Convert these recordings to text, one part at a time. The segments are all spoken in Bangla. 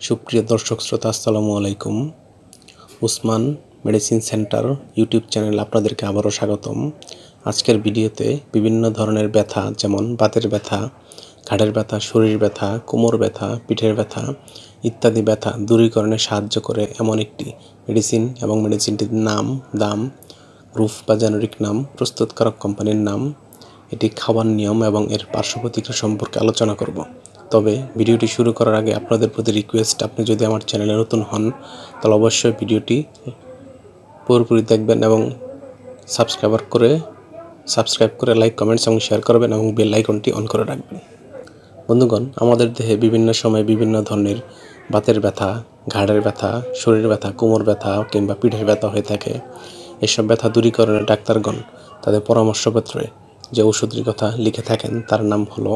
সুপ্রিয় দর্শক শ্রোতা, আসসালামু আলাইকুম। Usman medicine centre YouTube channel আপনাদেরকে আবারও স্বাগতম। আজকের ভিডিওতে বিভিন্ন ধরনের ব্যথা, যেমন বাতের ব্যথা, ঘাড়ের ব্যথা, শরীর ব্যথা, কোমর ব্যথা, পিঠের ব্যথা ইত্যাদি ব্যথা দূরীকরণে সাহায্য করে এমন একটি মেডিসিন এবং মেডিসিনটির নাম, দাম, গ্রুপ বা জেনেরিক নাম, প্রস্তুতকারক কোম্পানির নাম, এটি খাওয়ার নিয়ম এবং এর পার্শ্ব প্রতিক্রিয়া সম্পর্কে আলোচনা করব। তবে ভিডিওটি শুরু করার আগে আপনাদের প্রতি রিকোয়েস্ট, আপনি যদি আমার চ্যানেলে নতুন হন তাহলে অবশ্যই ভিডিওটি পুরোপুরি দেখবেন এবং সাবস্ক্রাইব করে লাইক, কমেন্টস এবং শেয়ার করবেন এবং বেল আইকনটি অন করে রাখবেন। বন্ধুগণ, আমাদের দেহে বিভিন্ন সময় বিভিন্ন ধরনের বাতের ব্যথা, ঘাড়ের ব্যথা, শরীর ব্যথা, কোমর ব্যথা কিংবা পিঠের ব্যথা হয়ে থাকে। এসব ব্যথা দূরীকরণে ডাক্তারগণ তাদের পরামর্শপত্রে যে ওষুধটির কথা লিখে থাকেন তার নাম হলো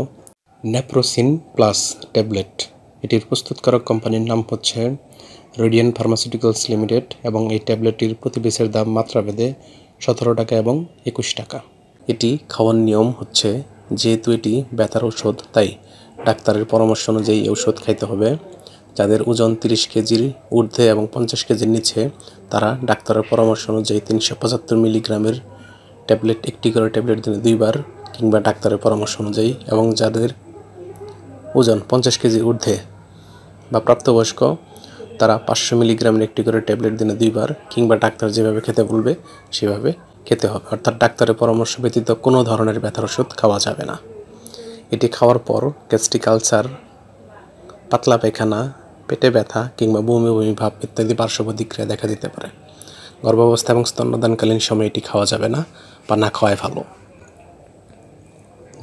নেপ্রোসিন প্লাস ট্যাবলেট। এটির প্রস্তুতকারক কোম্পানির নাম হচ্ছে রেডিয়েন্ট ফার্মাসিউটিক্যালস লিমিটেড এবং এই ট্যাবলেটটির প্রতি পিসের দাম মাত্রাভেদে 17 টাকা এবং 21 টাকা। এটি খাওয়ার নিয়ম হচ্ছে, যেহেতু এটি ব্যথার ওষুধ তাই ডাক্তারের পরামর্শ অনুযায়ী ওষুধ খাইতে হবে। যাদের ওজন 30 কেজির ঊর্ধ্বে এবং 50 কেজির নিচে তারা ডাক্তারের পরামর্শ অনুযায়ী 375 মিলিগ্রামের ট্যাবলেট, একটি করে ট্যাবলেট দিনে 2 বার কিংবা ডাক্তারের পরামর্শ অনুযায়ী, এবং যাদের ওজন 50 কেজির ঊর্ধ্বে বা প্রাপ্তবয়স্ক তারা 500 মিলিগ্রামের একটি করে ট্যাবলেট দিনে 2 বার কিংবা ডাক্তার যেভাবে খেতে বলবে সেভাবে খেতে হবে। অর্থাৎ ডাক্তারের পরামর্শ ব্যতীত কোনো ধরনের ব্যথার ওষুধ খাওয়া যাবে না। এটি খাওয়ার পর গ্যাস্ট্রিক আলসার, পাতলা পায়খানা, পেটে ব্যথা কিংবা বমি বমি ভাব ইত্যাদি পার্শ্ব প্রতিক্রিয়া দেখা দিতে পারে। গর্ভাবস্থা এবং স্তন্যদানকালীন সময়ে এটি খাওয়া যাবে না বা না খাওয়াই ভালো।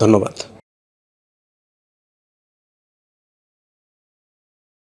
ধন্যবাদ।